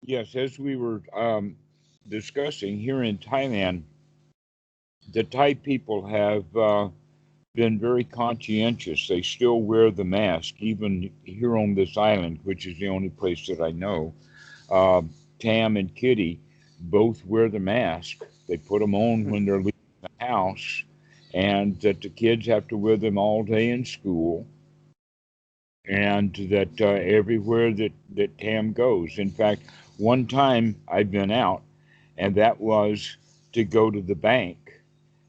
Yes, as we were discussing here in Thailand, the Thai people have been very conscientious. They still wear the mask, even here on this island, which is the only place that I know. Uh, Tam and Kitty both wear the mask. They put them on when they're leaving the house, and that the kids have to wear them all day in school, and that everywhere that Tam goes. In fact, one time I'd been out, and that was to go to the bank,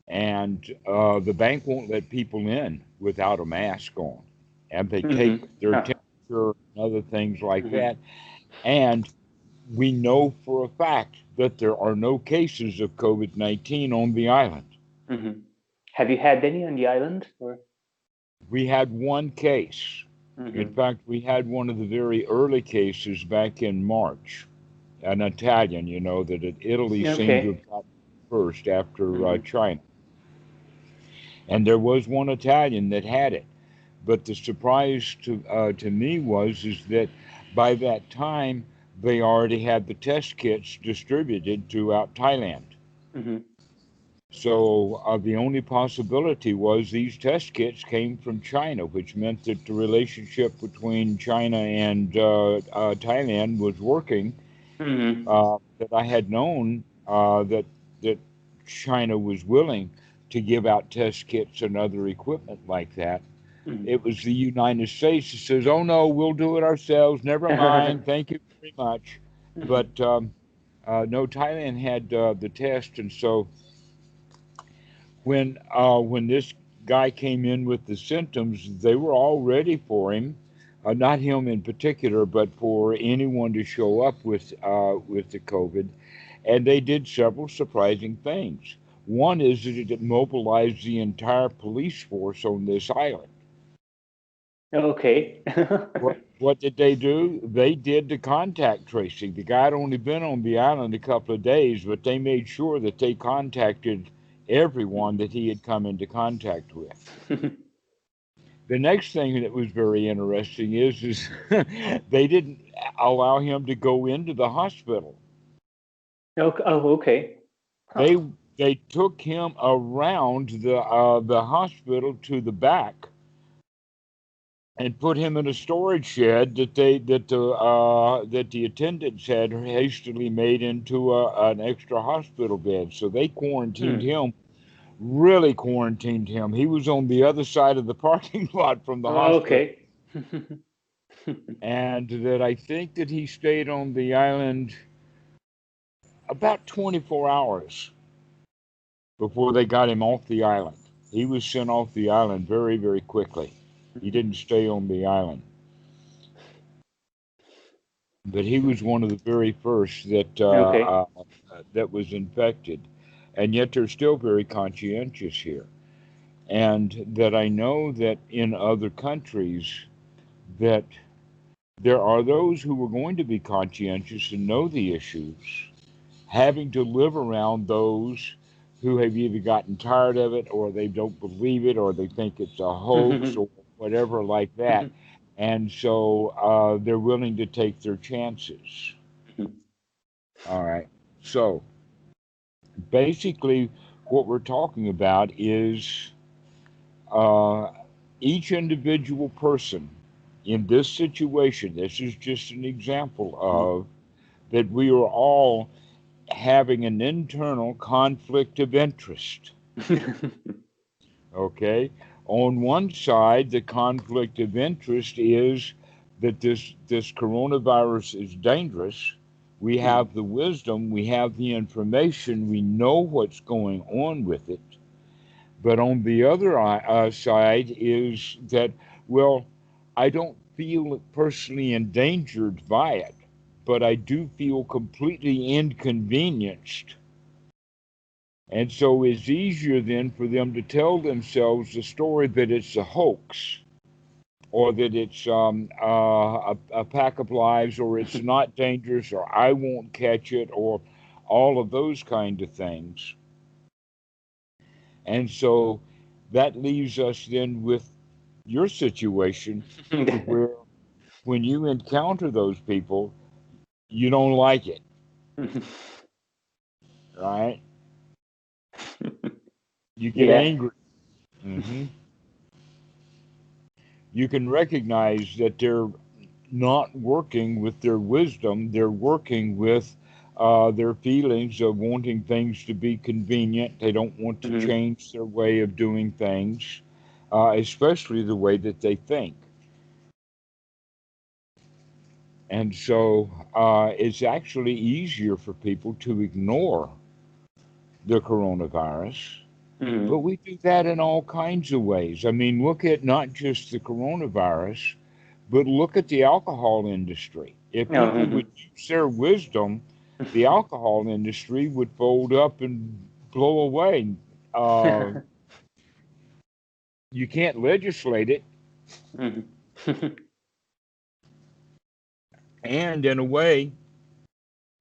and the bank won't let people in without a mask on, and they take Mm-hmm. their Uh, temperature and other things like mm-hmm. that. And we know for a fact that there are no cases of COVID-19 on the island. Mm-hmm. Have you had any on the island? Or We had one case. In mm-hmm. fact, we had one of the very early cases back in March, an Italian, that Italy seemed to Okay. have gotten first after Mm-hmm. China. And there was one Italian that had it. But the surprise to me was is that by that time they already had the test kits distributed throughout Thailand. Mm-hmm. So the only possibility was these test kits came from China, which meant that the relationship between China and Thailand was working. Mm-hmm. That I had known that China was willing to give out test kits and other equipment like that. It was the United States that says, "Oh no, we'll do it ourselves. Never Mm-hmm. mind. Thank you very much." But no, Thailand had the test, and so when this guy came in with the symptoms, they were all ready for him. Not him in particular, but for anyone to show up with the COVID, and they did several surprising things. One is that it mobilized the entire police force on this island. Okay. What did they do? They did the contact tracing. The guy had only been on the island a couple of days, but they made sure that they contacted everyone that he had come into contact with. The next thing that was very interesting is they didn't allow him to go into the hospital. Okay. Oh, okay. Huh. They they took him around the hospital to the back and put him in a storage shed that the attendants had hastily made into an extra hospital bed. So they quarantined Hmm. him, really quarantined him. He was on the other side of the parking lot from the hospital, Okay. and that I think that he stayed on the island about 24 hours before they got him off the island. He was sent off the island very, very quickly. He didn't stay on the island. But he was one of the very first Okay. that was infected, and yet they're still very conscientious here. And that I know that in other countries that there are those who are going to be conscientious and know the issues, having to live around those who have either gotten tired of it or they don't believe it or they think it's a hoax or whatever like that. And so they're willing to take their chances. All right. So basically, what we're talking about is uh, each individual person in this situation. This is just an example of that we are all having an internal conflict of interest. Okay. On one side, the conflict of interest is that this coronavirus is dangerous. We have the wisdom, we have the information, we know what's going on with it. But on the other side is that, well, I don't feel personally endangered by it, but I do feel completely inconvenienced. And so it's easier then for them to tell themselves the story that it's a hoax or that it's a pack of lies or it's not dangerous or I won't catch it or all of those kind of things. And so that leaves us then with your situation to where when you encounter those people, you don't like it, right? You get Yeah. angry. Hmm. You can recognize that they're not working with their wisdom, they're working with their feelings of wanting things to be convenient. They don't want to Hmm. change their way of doing things, especially the way that they think. And so it's actually easier for people to ignore the coronavirus. But Hmm. we do that in all kinds of ways. I mean, look at not just the coronavirus, but look at the alcohol industry. If No. people would use their wisdom, the alcohol industry would fold up and blow away. Uh, you can't legislate it. Hmm. And in a way,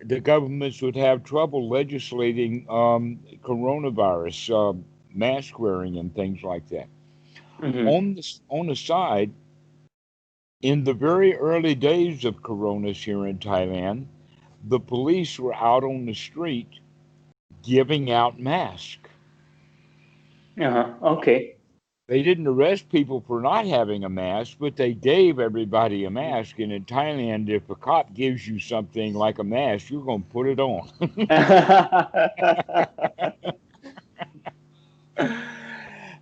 the governments would have trouble legislating coronavirus, mask wearing, and things like that. Hmm. On the side, in the very early days of coronas here in Thailand, the police were out on the street giving out masks. Uh-huh. Okay. They didn't arrest people for not having a mask, but they gave everybody a mask. And in Thailand, if a cop gives you something like a mask, you're going to put it on.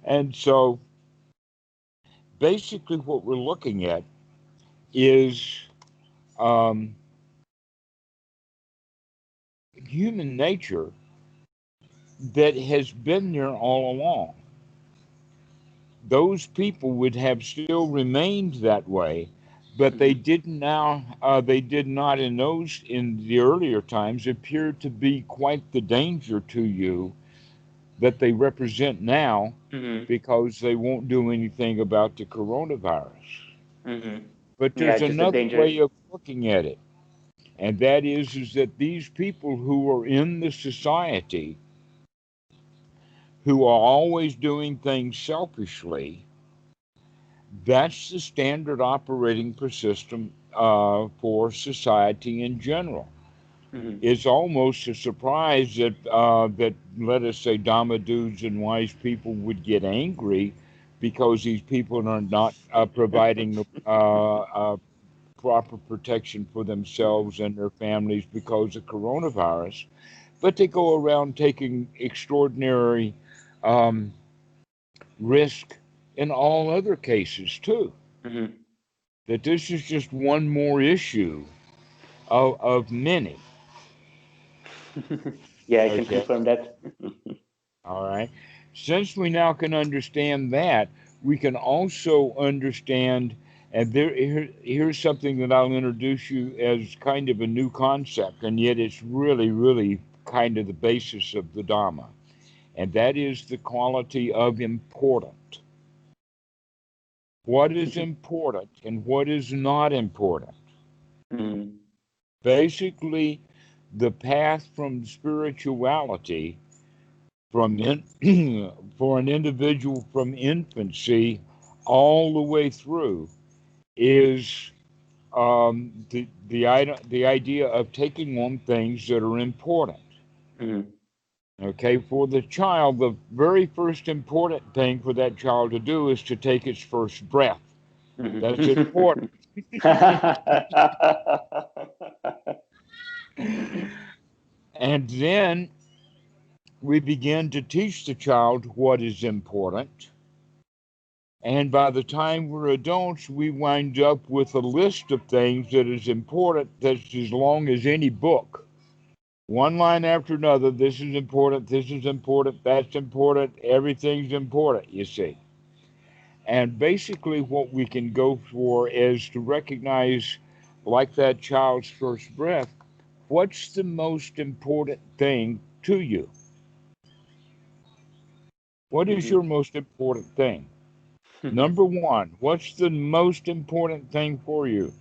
And so basically, what we're looking at is um, human nature that has been there all along. Those people would have still remained that way, but Hmm. they did not in the earlier times appear to be quite the danger to you that they represent now, Hmm. because they won't do anything about the coronavirus. Hmm. But Yeah, there's just a another dangerous. way of looking at it, and that is that these people who are in the society, who are always doing things selfishly, that's the standard operating system for society in general. Hmm. It's almost a surprise that, let us say, Dhamma dudes and wise people would get angry because these people are not providing proper protection for themselves and their families because of coronavirus. But they go around taking extraordinary um, risk in all other cases too. Hmm. That this is just one more issue of many. Yeah, I can Okay. confirm that. All right. Since we now can understand that, we can also understand, and here's something that I'll introduce you as kind of a new concept, and yet it's really, really kind of the basis of the Dhamma, and that is the quality of important. What is important and what is not important? Hmm. Basically, the path from spirituality for an individual from infancy all the way through is the idea of taking on things that are important. Hmm. Okay, for the child, the very first important thing for that child to do is to take its first breath. That's Hmm. important. And then we begin to teach the child what is important. And by the time we're adults, we wind up with a list of things that is important that's as long as any book. One line after another, this is important, that's important, everything's important, you see. And basically, what we can go for is to recognize, like that child's first breath, what's the most important thing to you? What is Hmm. your most important thing? Number one, what's the most important thing for you?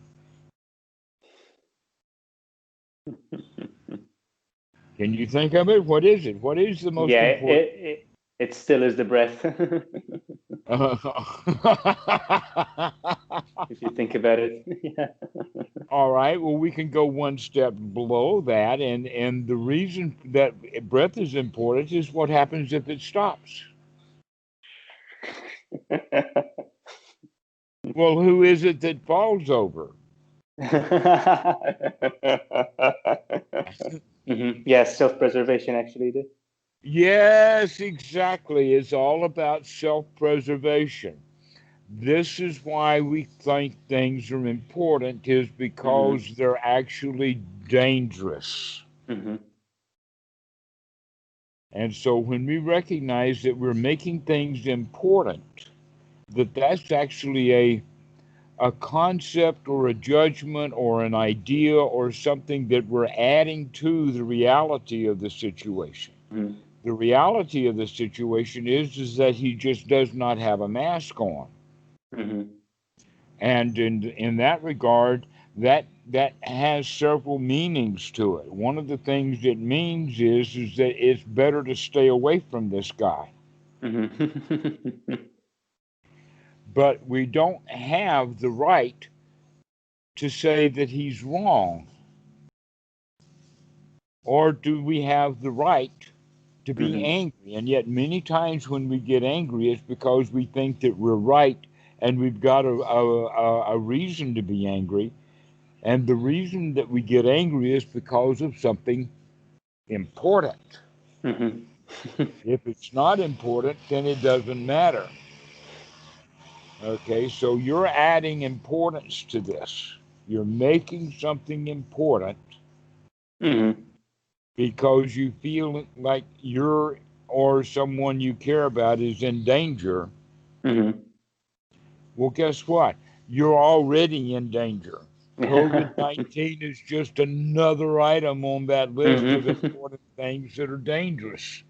Can you think of it? What is it? What is the most Yeah, important? it still is the breath. If you think about it. Yeah. All right. Well, we can go one step below that, and the reason that breath is important is what happens if it stops. Well, who is it that falls over? Yes, self-preservation actually. Yes, exactly. It's all about self-preservation. This is why we think things are important, is Mm-hmm. because they're actually dangerous. Mm-hmm. And so when we recognize that we're making things important, that's actually a concept or a judgment or an idea or something that we're adding to the reality of the situation. Mm-hmm. The reality of the situation is that he just does not have a mask on. Mm-hmm. And in that regard, that has several meanings to it. One of the things it means is that it's better to stay away from this guy. Mm-hmm. But we don't have the right to say that he's wrong. Or do we have the right to be Mm-hmm. angry? And yet, many times when we get angry, it's because we think that we're right and we've got a reason to be angry. And the reason that we get angry is because of something important. Mm-hmm. If it's not important, then it doesn't matter. Okay, so you're adding importance to this. You're making something important Mm-hmm. because you feel like you're or someone you care about is in danger. Mm-hmm. Well, guess what? You're already in danger. COVID 19 is just another item on that list of Mm-hmm. important things that are dangerous.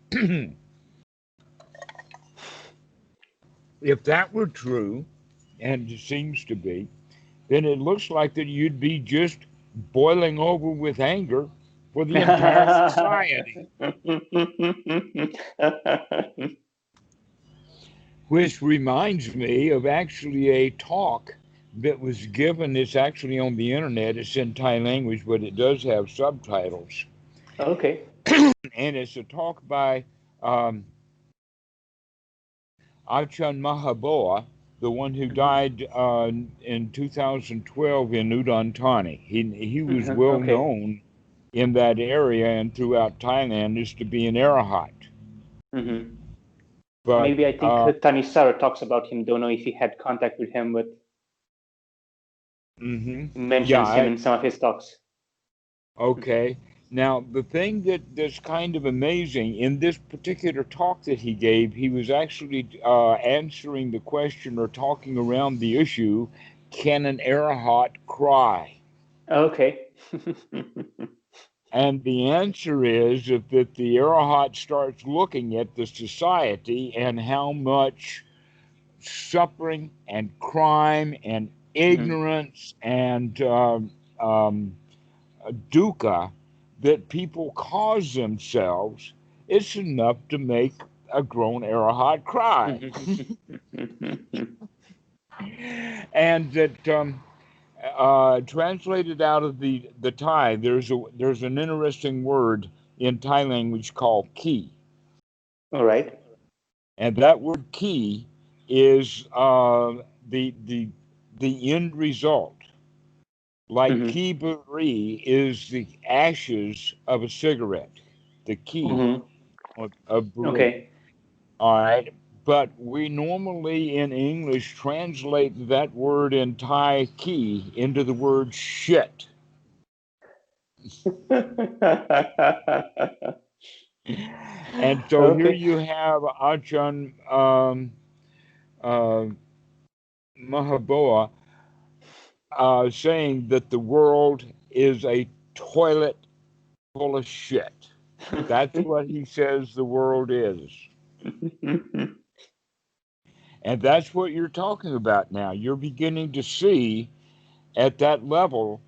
If that were true, and it seems to be, then it looks like that you'd be just boiling over with anger for the entire society. Which reminds me of actually a talk that was given. It's actually on the internet. It's in Thai language, but it does have subtitles. Okay. And it's a talk by um, Achan Mahaboa, the one who Mm-hmm. died in 2012 in Udon Thani. He was well Okay. known in that area and throughout Thailand as to be an arahat. Mm-hmm. But Maybe I think Tanisara talks about him. Don't know if he had contact with him, but mhm. Yeah, mentions him in some of his talks. okay. Now, the thing that's kind of amazing in this particular talk that he gave, he was actually answering the question or talking around the issue, can an arahat cry? Okay. And the answer is if the arahat starts looking at the society and how much suffering and crime and Mm-hmm. ignorance and um, dukkha that people cause themselves, it's enough to make a grown arahat cry. And that translated out of the Thai, there's an interesting word in Thai language called ki, All right. and that word ki is the the the end result. Like Mm-hmm. ki buri is the ashes of a cigarette, the ki Mm-hmm. of buri. Okay. All right. But we normally in English translate that word in Thai ki into the word shit. And so here Okay. you have Ajahn uh, Mahaboa saying that the world is a toilet full of shit. That's what he says the world is. And that's what you're talking about now. You're beginning to see at that level,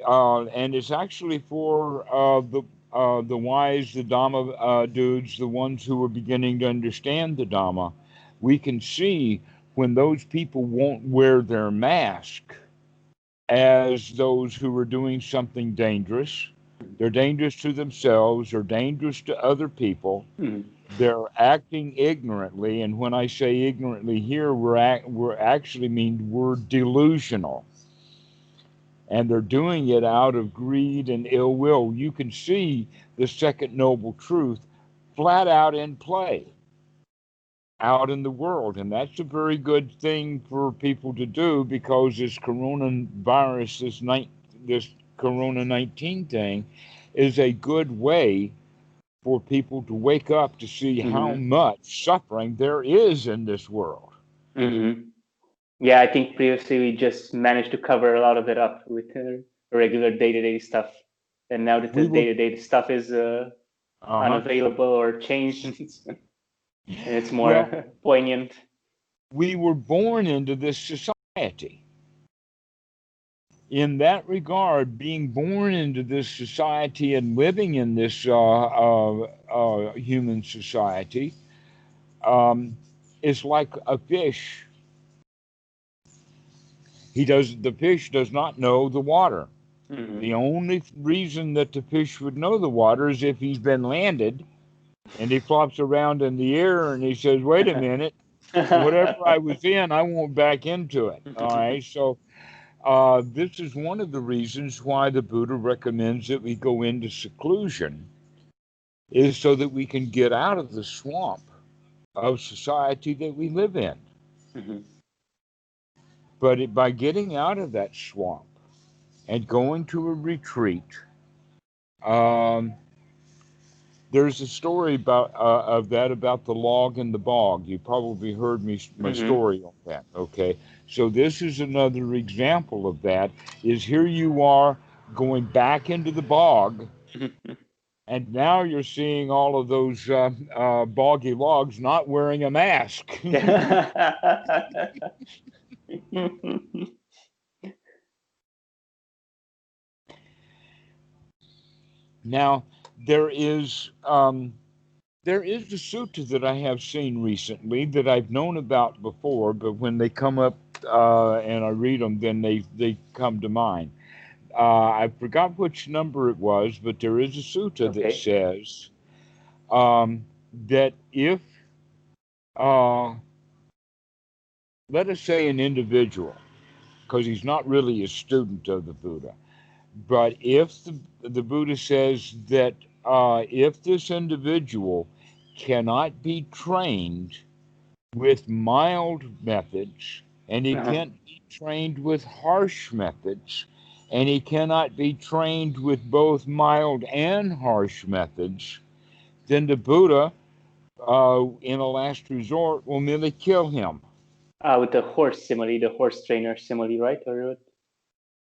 and it's actually for the wise, the Dhamma dudes, the ones who are beginning to understand the Dhamma. We can see when those people won't wear their mask, as those who are doing something dangerous. They're dangerous to themselves, or dangerous to other people. Mm. They're acting ignorantly, and when I say ignorantly here, we're actually mean we're delusional, and they're doing it out of greed and ill will. You can see the second noble truth flat out in play out in the world, and that's a very good thing for people to do, because this coronavirus, this Corona 19 thing, is a good way for people to wake up to see how Mm-hmm. much suffering there is in this world. Mm-hmm. Yeah, I think previously we just managed to cover a lot of it up with regular day-to-day stuff, and now that the We were, day-to-day stuff is uh-huh. unavailable or changed, and it's Well, more poignant. we were born into this society. In that regard, being born into this society and living in this human society um, is like a fish. The fish does not know the water. Mm-hmm. The only reason that the fish would know the water is if he's been landed and he flops around in the air and he says, "Wait a minute, whatever I was in, I won't back into it." All right. So this is one of the reasons why the Buddha recommends that we go into seclusion, is so that we can get out of the swamp of society that we live in. Mm-hmm. But by getting out of that swamp and going to a retreat, um, there's a story about the log and the bog. You probably heard my Mm-hmm. story on that. Okay, so this is another example of that. Is here you are going back into the bog, and now you're seeing all of those boggy logs not wearing a mask. Now there is there is a sutta that I have seen recently that I've known about before, but when they come up and I read them, then they come to mind. I forgot which number it was, but there is a sutta that Okay. says that if, uh, let us say, an individual, because he's not really a student of the Buddha, but if the Buddha says that if this individual cannot be trained with mild methods, and he Uh-huh. can't be trained with harsh methods, and he cannot be trained with both mild and harsh methods, then the Buddha, in a last resort, will merely kill him. With the horse simile, the horse trainer simile, right? Or what?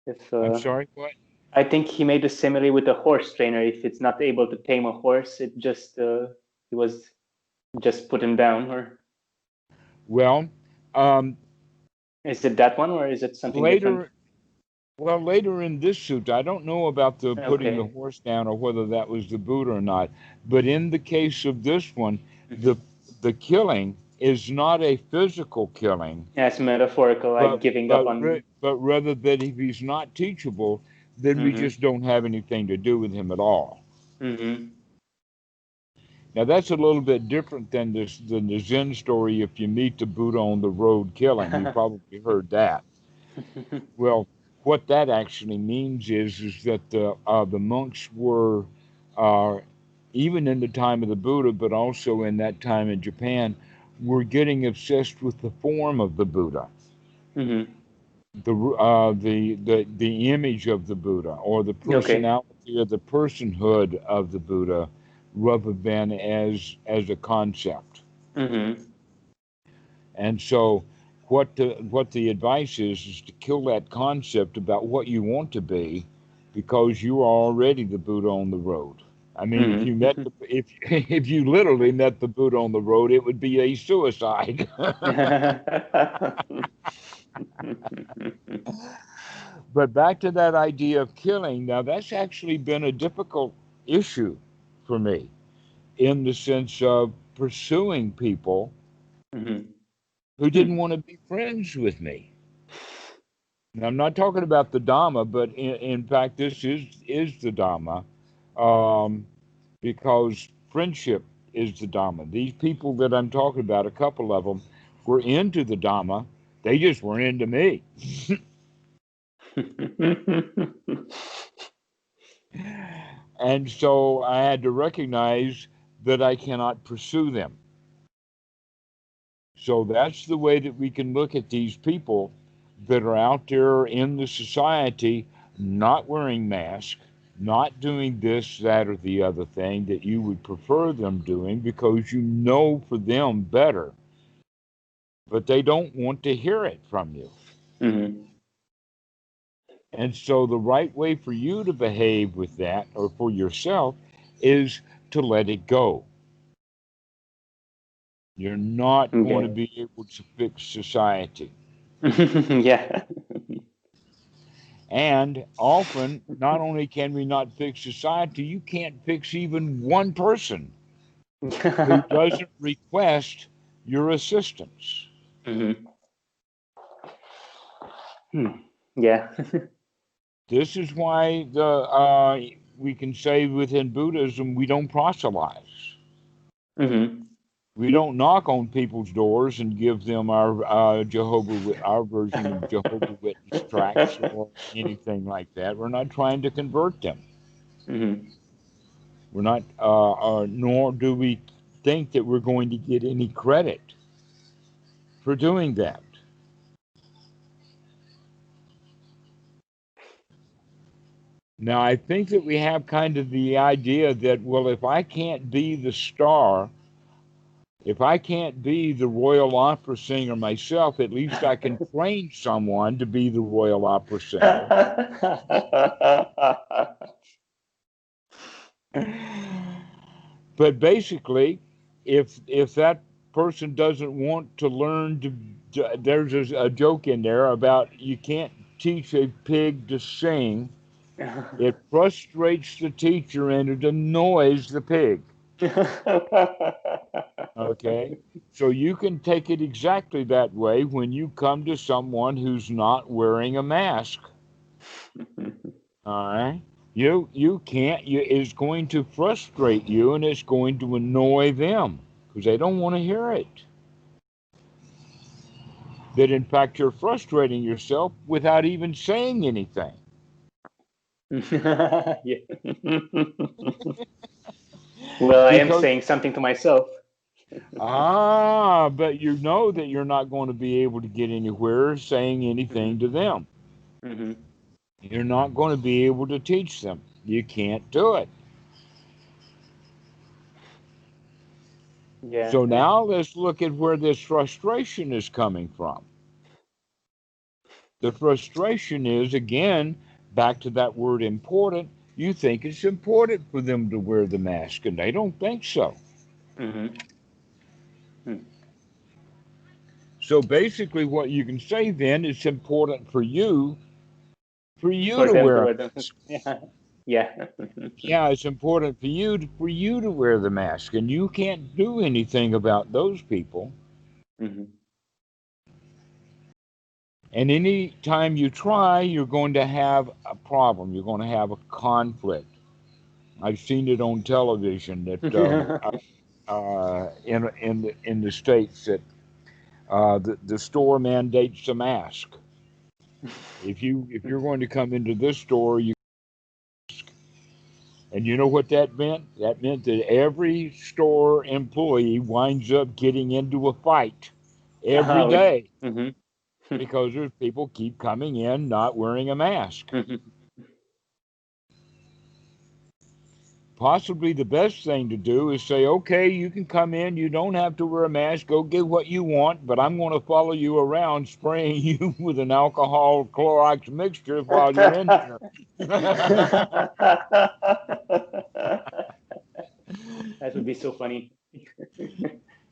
If I'm sorry, what? I think he made a simile with a horse trainer. If it's not able to tame a horse, it just he was just put him down. Or Well, um, is it that one, or is it something different? later, well, later in this suit, I don't know about the putting the Okay. horse down or whether that was the Buddha or not. But in the case of this one, Mm-hmm. the the killing is not a physical killing, Yeah, it's metaphorical, like but giving up on. rather that if he's not teachable, then we Mm-hmm. just don't have anything to do with him at all. Mm-hmm. Now that's a little bit different than the Zen story. If you meet the Buddha on the road, kill him. You probably heard that. Well, what that actually means is that the monks were, uh, even in the time of the Buddha, but also in that time in Japan, were getting obsessed with the form of the Buddha, Mm-hmm. the image of the Buddha, or the Okay. personality or the personhood of the Buddha, rather than as a concept. Mm-hmm. And so, what the advice is to kill that concept about what you want to be, because you are already the Buddha on the road. I mean, Mm-hmm. if you literally met the Buddha on the road, it would be a suicide. But back to that idea of killing. Now, that's actually been a difficult issue for me, in the sense of pursuing people Mm-hmm. who Hmm. didn't want to be friends with me. I'm not talking about the Dhamma, but in fact, this is the Dhamma, because friendship is the Dhamma. These people that I'm talking about, a couple of them, were into the Dhamma. They just weren't into me. And so I had to recognize that I cannot pursue them. So that's the way that we can look at these people that are out there in the society not wearing masks, not doing this, that, or the other thing that you would prefer them doing because you know for them better. But they don't want to hear it from you. Mm-hmm. And so the right way for you to behave with that, or for yourself, is to let it go. You're not going to Yeah. be able to fix society. Yeah. And often, not only can we not fix society, you can't fix even one person who doesn't request your assistance. Mm-hmm. Yeah. This is why we can say within Buddhism we don't proselytize. Mm-hmm. We don't knock on people's doors and give them our our version of Jehovah Witness tracts or anything like that. We're not trying to convert them. Mm-hmm. We're not, nor do we think that we're going to get any credit for doing that. Now, I think that we have kind of the idea that, well, if I can't be the star, if I can't be the Royal Opera singer myself, at least I can train someone to be the Royal Opera singer. But basically, if that person doesn't want to learn there's a joke in there about you can't teach a pig to sing. It frustrates the teacher and it annoys the pig. Okay? So you can take it exactly that way when you come to someone who's not wearing a mask. All right? You can't, it's going to frustrate you and it's going to annoy them because they don't want to hear it. That in fact you're frustrating yourself without even saying anything. Yeah. Well, I am Because saying something to myself. but you know that you're not going to be able to get anywhere saying anything to them. Mm-hmm. You're not going to be able to teach them. You can't do it. Yeah. So now let's look at where this frustration is coming from. The frustration is, again, back to that word important. You think it's important for them to wear the mask, and they don't think so. Mm-hmm. So basically, what you can say then, it's important for you For to them to wear a wear them. mask. Yeah. Yeah. Yeah, it's important for you to wear the mask, and you can't do anything about those people. Mm-hmm. And any time you try, you're going to have a problem. You're going to have a conflict. I've seen it on television that in the states that the store mandates a mask. If you're going to come into this store, and you know what that meant? That meant that every store employee winds up getting into a fight every day Mm-hmm. because there's people keep coming in not wearing a mask. Possibly the best thing to do is say, okay, you can come in, you don't have to wear a mask, go get what you want, but I'm going to follow you around spraying you with an alcohol Clorox mixture while you're in here. That would be so funny.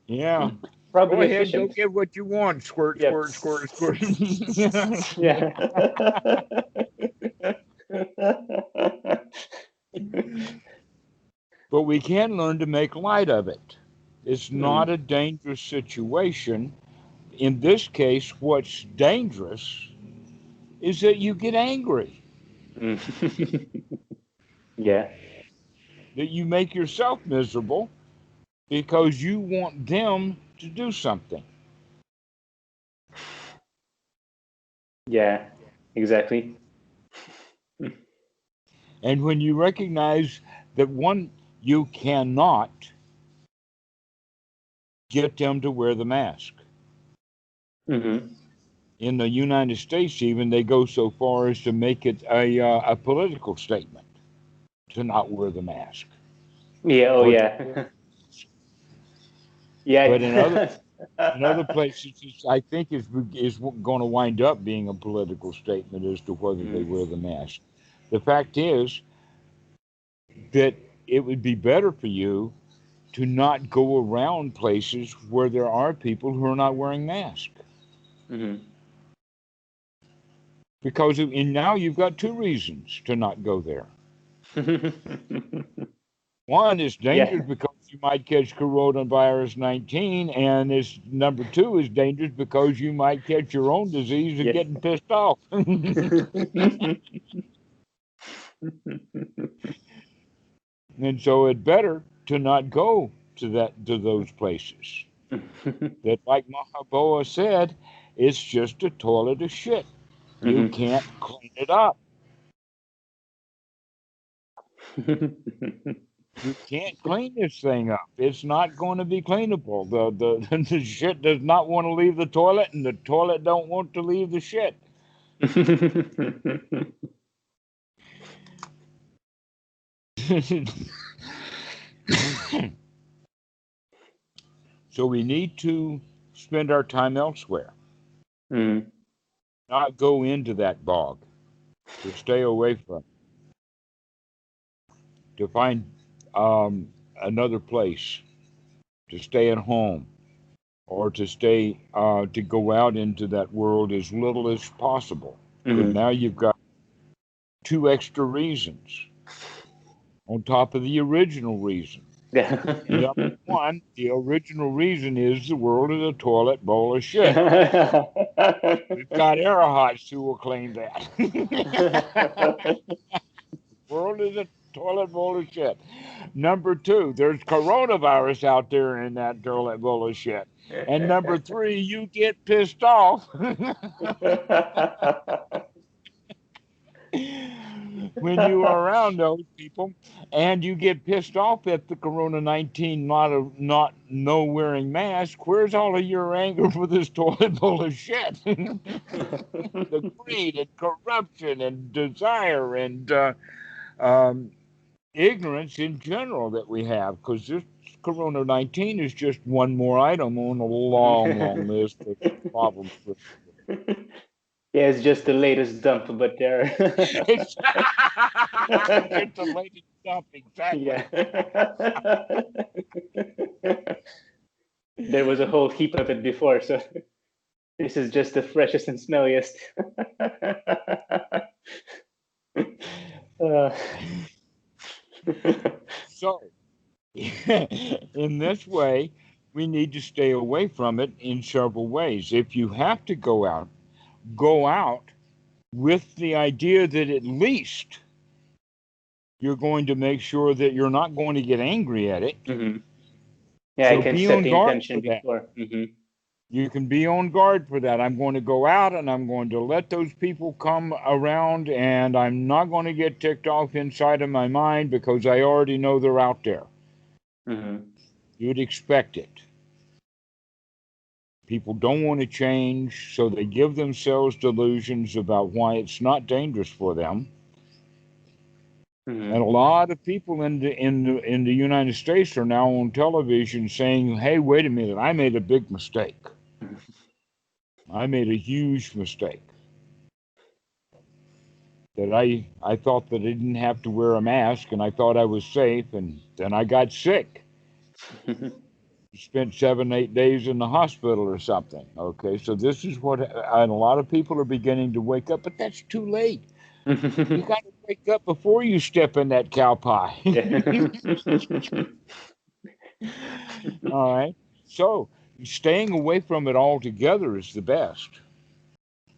Yeah. Go Probably ahead, go efficient. get what you want. Squirt, Yep. squirt, squirt, squirt. Yeah. But we can learn to make light of it. It's not Mm. a dangerous situation. In this case, what's dangerous is that you get angry, Yeah. that you make yourself miserable because you want them to do something. Yeah, exactly. And when you recognize that one, you cannot get them to wear the mask. Mm-hmm. In the United States, even, they go so far as to make it a political statement to not wear the mask. Yeah, oh Or to, yeah. Yeah. but in other places, I think is going to wind up being a political statement as to whether they Mhm. wear the mask. The fact is that it would be better for you to not go around places where there are people who are not wearing masks. Mhm. Because and now you've got two reasons to not go there. One is Yeah. dangerous because you might catch coronavirus 19, and it's number two is dangerous because you might catch your own disease and Yes. getting pissed off. And so it's better to not go to those places. That, like Mahaboa said, it's just a toilet of shit. You Mhm. can't clean it up. You can't clean this thing up. It's not going to be cleanable. The shit does not want to leave the toilet, and the toilet don't want to leave the shit. So we need to spend our time elsewhere, Mm. not go into that bog, to stay away from, to find another place, to stay at home, or to go out into that world as little as possible. Because Mhm. now you've got two extra reasons on top of the original reason. Number one, the original reason is the world is a toilet bowl of shit. We've got Arahots who will claim that. World is a toilet bowl of shit. Number two, there's coronavirus out there in that toilet bowl of shit. And number three, you get pissed off when you are around those people, and you get pissed off at the Corona 19 not no wearing mask. Where's all of your anger for this toilet bowl of shit? The greed and corruption and desire and um, ignorance in general that we have, because this Corona 19 is just one more item on a long, long list of problems with. Yeah, it's just the latest dump, but there. It's just the latest stuff, Yeah. exactly. There was a whole heap of it before, so this is just the freshest and smelliest. uh, So, in this way, we need to stay away from it in several ways. If you have to go out with the idea that at least you're going to make sure that you're not going to get angry at it. Mhm. Yeah, I So can be set on the guard intention for that. before. Mhm. You can be on guard for that. I'm going to go out and I'm going to let those people come around, and I'm not going to get ticked off inside of my mind because I already know they're out there. Mhm. You'd expect it. People don't want to change, so they give themselves delusions about why it's not dangerous for them. And a Mhm. lot of people in the United States are now on television saying, "Hey, wait a minute! I made a big mistake. I made a huge mistake. That I thought that I didn't have to wear a mask, and I thought I was safe, and then I got sick. Spent 7, 8 days in the hospital or something." Okay, so this is what, and a lot of people are beginning to wake up, but that's too late. You got to wake up before you step in that cow pie. All right. So staying away from it altogether is the best.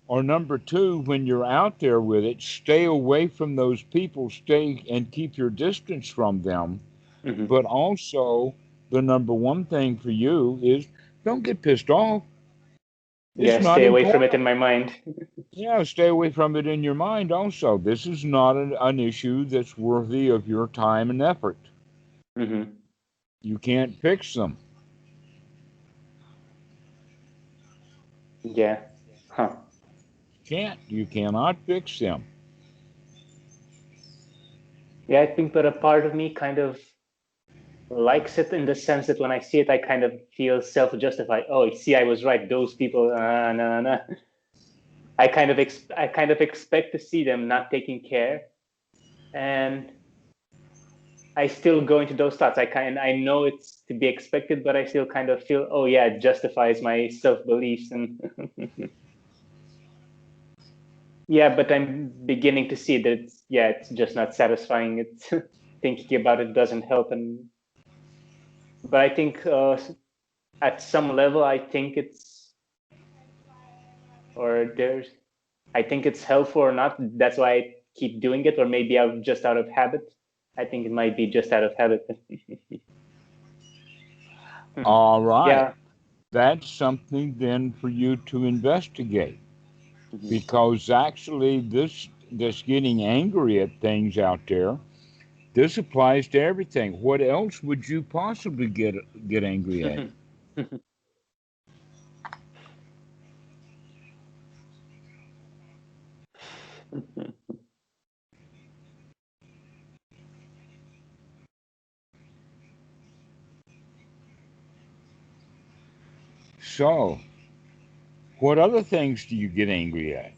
Or number two, when you're out there with it, stay away from those people, stay and keep your distance from them. But also, the number one thing for you is don't get pissed off. It's Yeah, not stay away from it important. in my mind. Yeah, stay away from it in your mind also. This is not an issue that's worthy of your time and effort. You can't fix them. Yeah. Huh. You cannot fix them. Yeah, I think, but a part of me kind of likes it in the sense that when I see it, I kind of feel self-justified. Oh, see, I was right. Those people, no. I kind of expect to see them not taking care, and I still go into those thoughts. I know it's to be expected, but I still kind of feel, oh yeah, it justifies my self-beliefs and yeah, but I'm beginning to see that it's just not satisfying. It's thinking about it doesn't help, but I think at some level, I think it's helpful or not. That's why I keep doing it, or maybe I'm just out of habit. I think it might be just out of habit. All right. Yeah. That's something then for you to investigate. Because actually this getting angry at things out there, this applies to everything. What else would you possibly get angry at? So, what other things do you get angry at?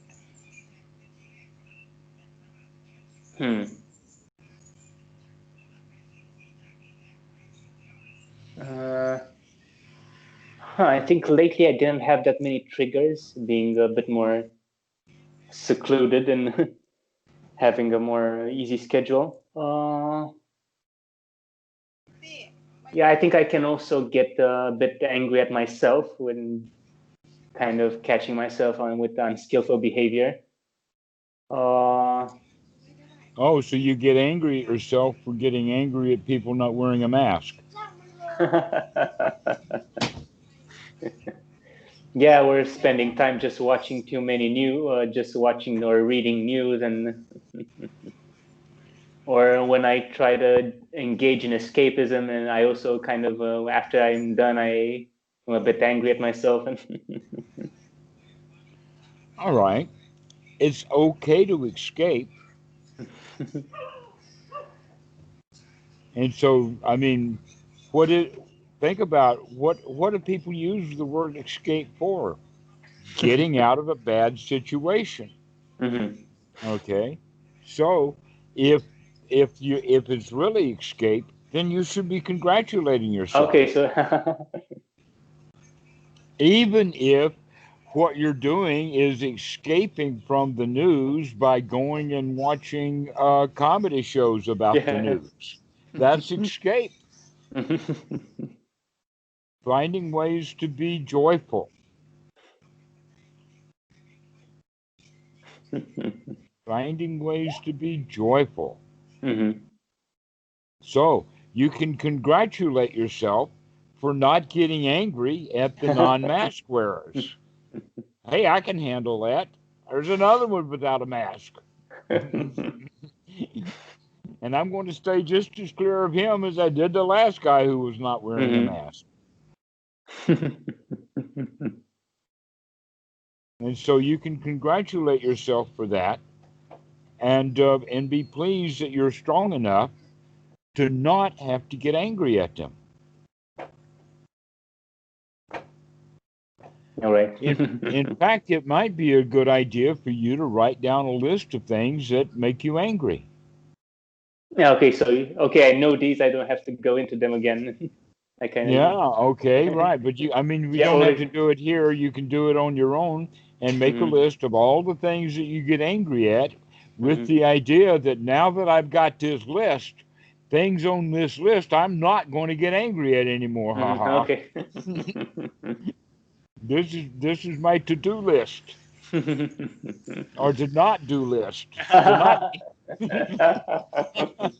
I think lately I didn't have that many triggers, being a bit more secluded and having a more easy schedule. Yeah, I think I can also get a bit angry at myself when kind of catching myself on with unskillful behavior. Oh, so you get angry at yourself for getting angry at people not wearing a mask. Yeah, we're spending time just watching too many just watching or reading news, and or when I try to engage in escapism, and I also kind of after I'm done, I'm a bit angry at myself. And All right. It's okay to escape. And so, I mean, what it think about what do people use the word escape for? Getting out of a bad situation. Okay. So, if if it's really escape, then you should be congratulating yourself. Okay, so Even if what you're doing is escaping from the news by going and watching comedy shows about the yeah. news. That's escape. Finding ways to be joyful. Finding ways to be joyful. So you can congratulate yourself for not getting angry at the non-mask wearers. Hey, I can handle that. There's another one without a mask. And I'm going to stay just as clear of him as I did the last guy who was not wearing a mask. And so you can congratulate yourself for that, and be pleased that you're strong enough to not have to get angry at them. All right. In fact, it might be a good idea for you to write down a list of things that make you angry. Yeah, okay, so I know these. I don't have to go into them again. I kind Yeah, of okay, right. But I mean, we yeah, don't have to do it here. You can do it on your own and make a list of all the things that you get angry at, with the idea that now that I've got this list, things on this list, I'm not going to get angry at anymore. Ha ha. Okay. This is my to-do list. or to not do list. To not.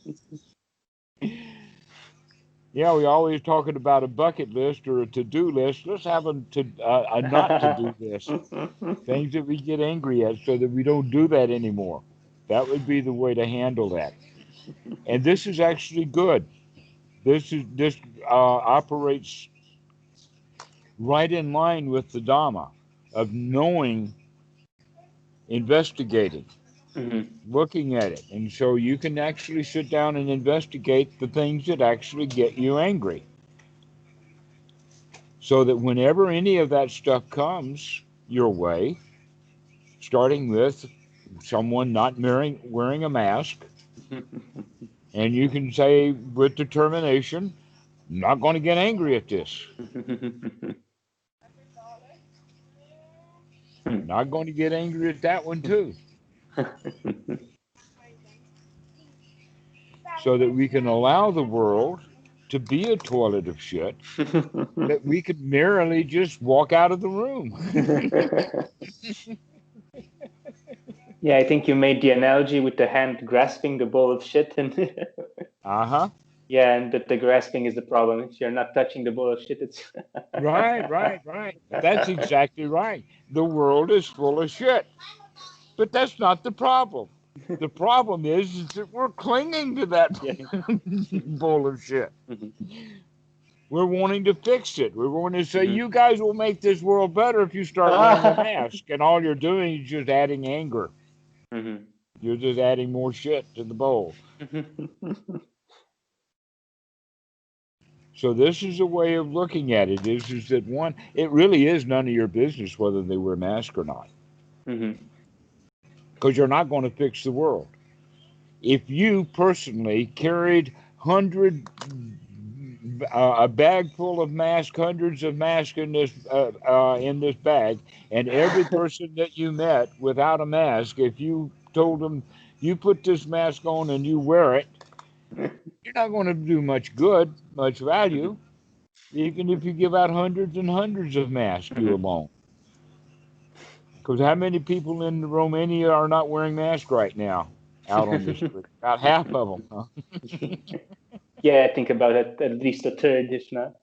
Yeah, we always talking about a bucket list or a to-do list. Let's have a not to-do list. Things that we get angry at so that we don't do that anymore. That would be the way to handle that. And this is actually good. This operates right in line with the Dhamma of knowing, investigating, looking at it. And so you can actually sit down and investigate the things that actually get you angry. So that whenever any of that stuff comes your way, starting with someone not wearing a mask, and you can say with determination, I'm not going to get angry at this. Not going to get angry at that one too. So that we can allow the world to be a toilet of shit, that we could merely just walk out of the room. Yeah, I think you made the analogy with the hand grasping the bowl of shit, and Uh-huh. yeah, and that the grasping is the problem. If you're not touching the bowl of shit, it's Right. That's exactly right. The world is full of shit. But that's not the problem. The problem is that we're clinging to that bowl of shit. We're wanting to fix it. We're wanting to say, you guys will make this world better if you start wearing a mask. And all you're doing is just adding anger. You're just adding more shit to the bowl. So this is a way of looking at it, is that one, it really is none of your business whether they wear a mask or not. Because you're not going to fix the world. If you personally carried a bag full of masks, hundreds of masks in this bag, and every person that you met without a mask, if you told them you put this mask on and you wear it, you're not going to do much good, much value, even if you give out hundreds and hundreds of masks you alone. Because how many people in Romania are not wearing masks right now out on the street? About half of them, huh? Yeah, I think about it, at least a third, if not.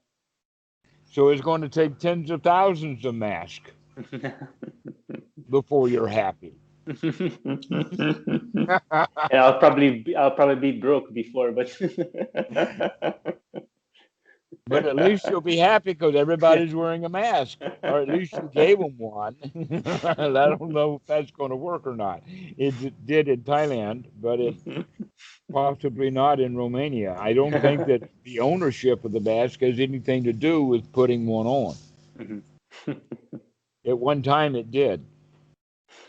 So it's going to take tens of thousands of masks before you're happy. And I'll probably be broke before, but But at least you'll be happy because everybody's wearing a mask, or at least you gave them one. I don't know if that's going to work or not. It did in Thailand, but it possibly not in Romania. I don't think that the ownership of the mask has anything to do with putting one on. At one time, it did.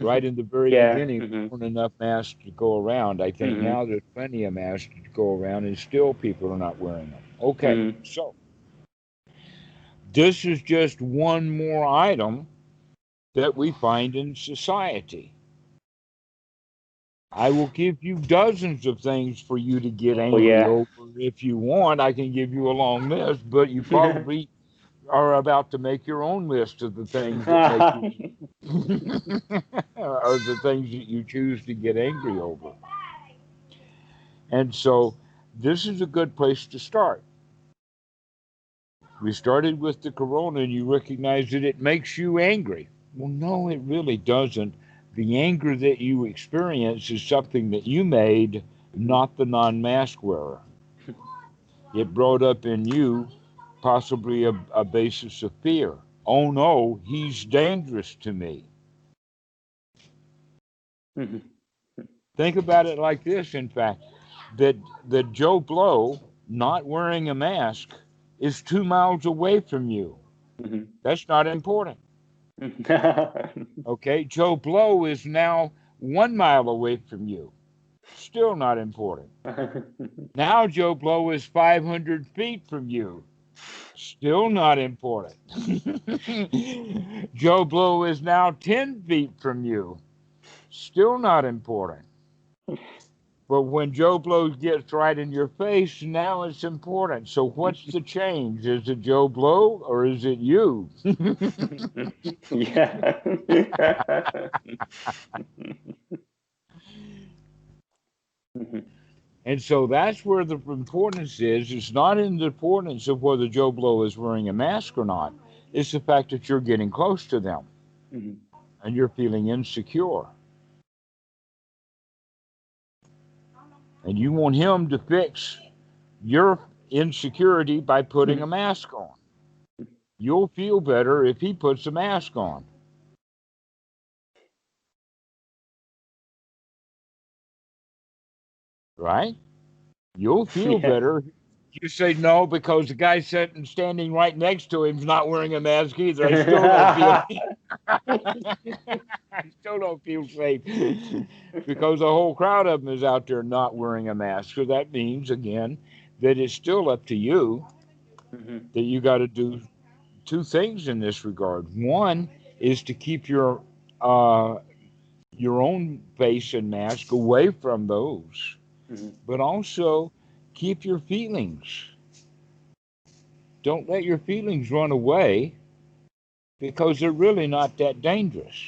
Right in the very beginning, there weren't enough masks to go around. I think now there's plenty of masks to go around, and still people are not wearing them. Okay, so this is just one more item that we find in society. I will give you dozens of things for you to get angry over if you want. I can give you a long list, but you probably are about to make your own list of the things that make you or the things that you choose to get angry over. And so this is a good place to start. We started with the corona and you recognize that it makes you angry. Well, no, it really doesn't. The anger that you experience is something that you made, not the non-mask wearer. It brought up in you possibly a basis of fear. Oh no, he's dangerous to me. Think about it like this, in fact, that Joe Blow not wearing a mask is 2 miles away from you. That's not important. Okay, Joe Blow is now 1 mile away from you. Still not important. Now Joe Blow is 500 feet from you. Still not important. Joe Blow is now 10 feet from you. Still not important. But when Joe Blow gets right in your face, now it's important. So what's the change? Is it Joe Blow or is it you? Yeah. And so that's where the importance is. It's not in the importance of whether Joe Blow is wearing a mask or not. It's the fact that you're getting close to them and you're feeling insecure. And you want him to fix your insecurity by putting a mask on. You'll feel better if he puts a mask on. Right? You'll feel Yeah. better. You say no because the guy sitting standing right next to him's not wearing a mask either. I still don't feel I still don't feel safe because the whole crowd of them is out there not wearing a mask. So that means again that it's still up to you that you got to do two things in this regard. One is to keep your own face and mask away from those, but also keep your feelings. Don't let your feelings run away because they're really not that dangerous.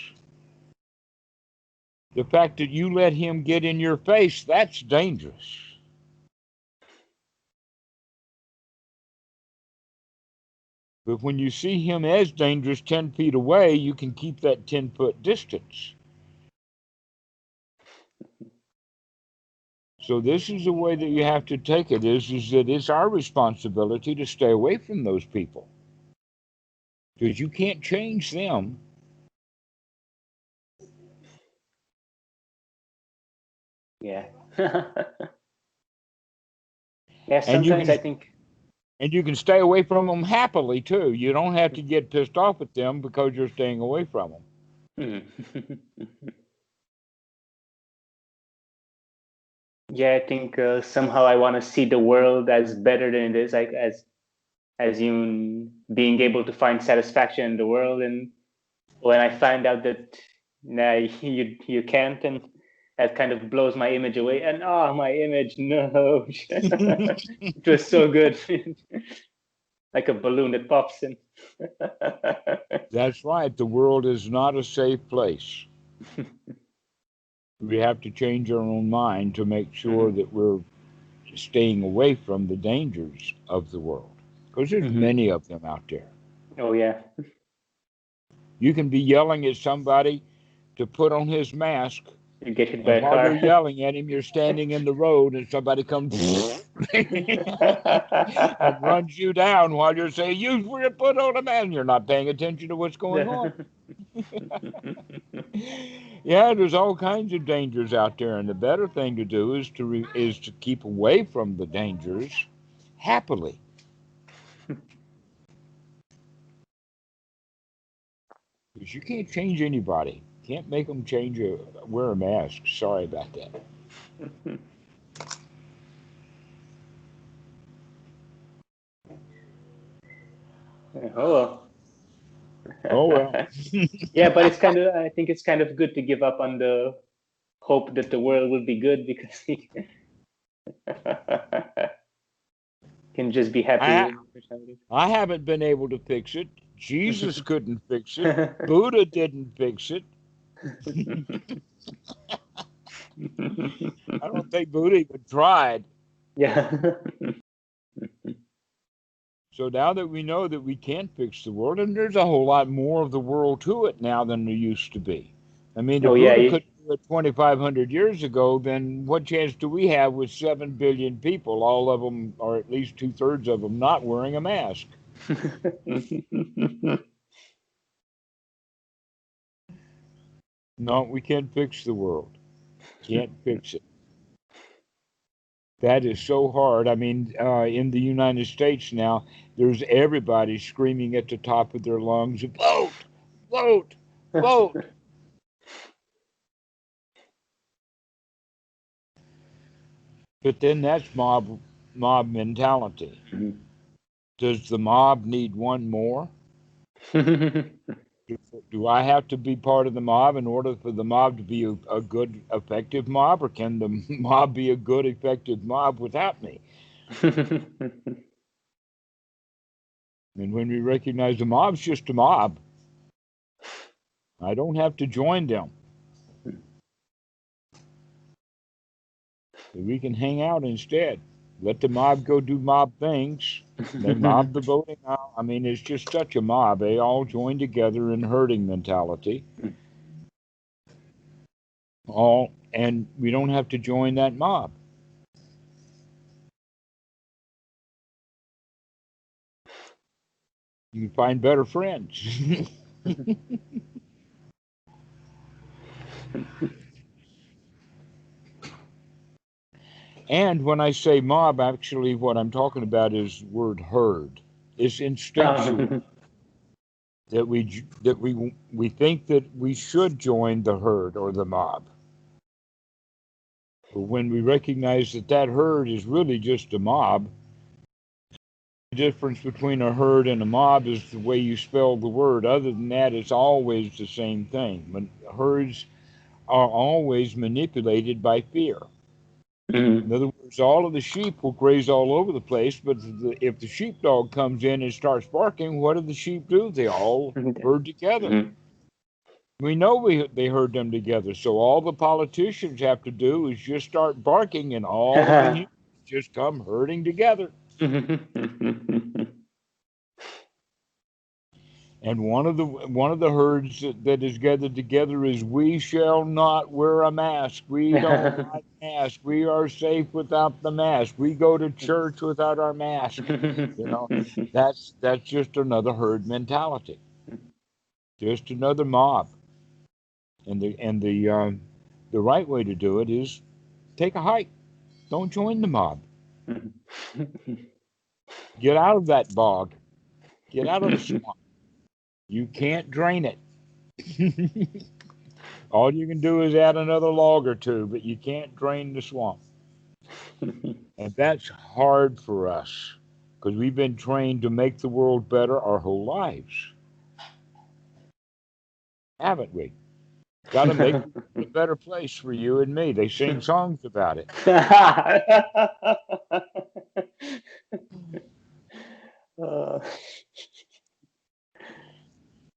The fact that you let him get in your face, that's dangerous. But when you see him as dangerous 10 feet away, you can keep that 10-foot distance. So this is the way that you have to take it, is that it's our responsibility to stay away from those people. Because you can't change them. Yeah. Yeah, sometimes I think. And you can stay away from them happily, too. You don't have to get pissed off at them because you're staying away from them. Yeah, I think somehow I want to see the world as better than it is, like as you being able to find satisfaction in the world. And when I find out that nah, you can't, and that kind of blows my image away. And my image, no, it was so good, like a balloon that pops in. That's right. The world is not a safe place. We have to change our own mind to make sure that we're staying away from the dangers of the world. Because there's many of them out there. Oh, yeah. You can be yelling at somebody to put on his mask. You get hit by And a while car. you're yelling at him, you're standing in the road and somebody comes and runs you down while you're saying, you were put on a mask. You're not paying attention to what's going on. Yeah, there's all kinds of dangers out there, and the better thing to do is to keep away from the dangers happily. Because you can't change anybody. Can't make them wear a mask. Sorry about that. Oh well. Oh well. Yeah, but I think it's kind of good to give up on the hope that the world will be good, because he can just be happy. I haven't been able to fix it. Jesus couldn't fix it. Buddha didn't fix it. I don't think Buddha even tried. Yeah. So now that we know that we can't fix the world, and there's a whole lot more of the world to it now than there used to be. I mean, if Oh yeah. Buddha couldn't do it 2,500 years ago, then what chance do we have with 7 billion people, all of them, or at least 2/3 of them, not wearing a mask? No, we can't fix the world. Can't fix it. That is so hard. I mean, in the United States now, there's everybody screaming at the top of their lungs, vote, vote, vote. But then that's mob mentality. Does the mob need one more? Do I have to be part of the mob in order for the mob to be a good, effective mob, or can the mob be a good, effective mob without me? And when we recognize the mob's just a mob, I don't have to join them. We can hang out instead. Let the mob go do mob things. They mob the voting out. I mean, it's just such a mob. They all join together in herding mentality. And we don't have to join that mob. You can find better friends. And when I say mob, actually what I'm talking about is word herd. It's instinctual that we think that we should join the herd or the mob. But when we recognize that that herd is really just a mob, the difference between a herd and a mob is the way you spell the word. Other than that, it's always the same thing. But herds are always manipulated by fear. In other words, all of the sheep will graze all over the place, but if the sheepdog comes in and starts barking, what do the sheep do? They all herd together. We know they herd them together, so all the politicians have to do is just start barking, and all of the humans just come herding together. And one of the herds that is gathered together is, we shall not wear a mask. We don't like masks. We are safe without the mask. We go to church without our mask. That's just another herd mentality. Just another mob. And the right way to do it is take a hike. Don't join the mob. Get out of that bog. Get out of the swamp. You can't drain it. All you can do is add another log or two, but you can't drain the swamp. And that's hard for us because we've been trained to make the world better our whole lives. Haven't we? Got to make it a better place for you and me. They sing songs about it.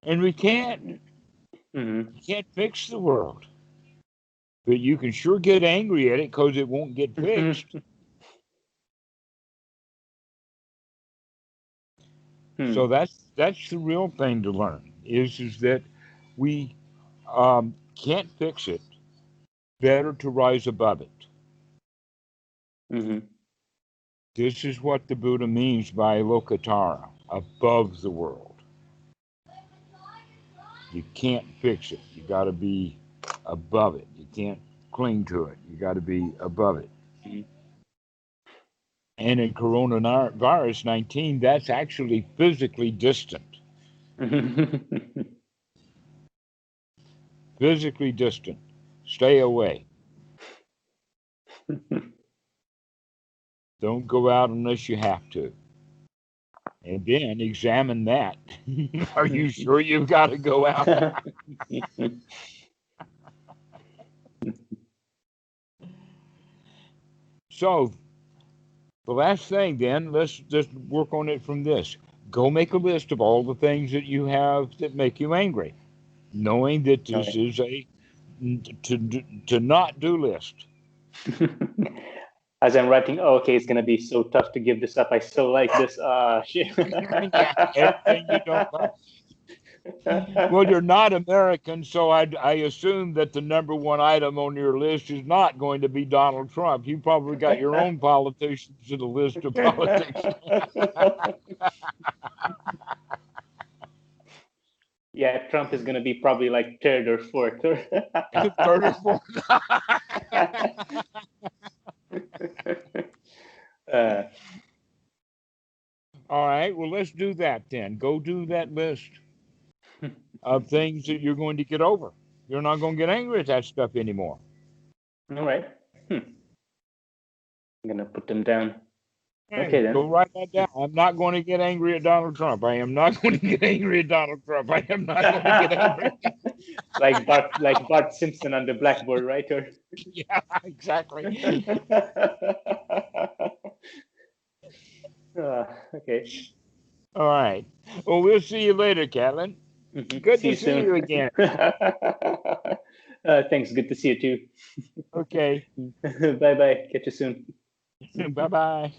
And we can't. You can't fix the world. But you can sure get angry at it because it won't get fixed. So that's the real thing to learn is that we can't fix it. Better to rise above it. This is what the Buddha means by lokatara, above the world. You can't fix it. You got to be above it. You can't cling to it. You got to be above it. And in coronavirus 19, that's actually physically distant. Physically distant. Stay away. Don't go out unless you have to. And then examine that. Are you sure you've got to go out? So, the last thing then, let's just work on it from this. Go make a list of all the things that you have that make you angry, knowing that this is a to not do list. As I'm writing, okay, it's going to be so tough to give this up. I so like this. Shit. Yeah, everything you don't like. Well, you're not American, so I assume that the number one item on your list is not going to be Donald Trump. You probably got your own politicians in the list of politics. Yeah, Trump is going to be probably like third or fourth. Third or fourth. All right, well, let's do that then. Go do that list of things that you're going to get over. You're not going to get angry at that stuff anymore. All right. I'm going to put them down. Okay, then. Go write that down. I'm not going to get angry at Donald Trump. I am not going to get angry at Donald Trump. I am not going to get angry. Like Bart Simpson on the blackboard, right? Or Yeah, exactly. Okay. All right. Well, we'll see you later, Catalin. Good See to you see soon. you again. Thanks. Good to see you too. Okay. Bye bye. Catch you soon. Bye bye.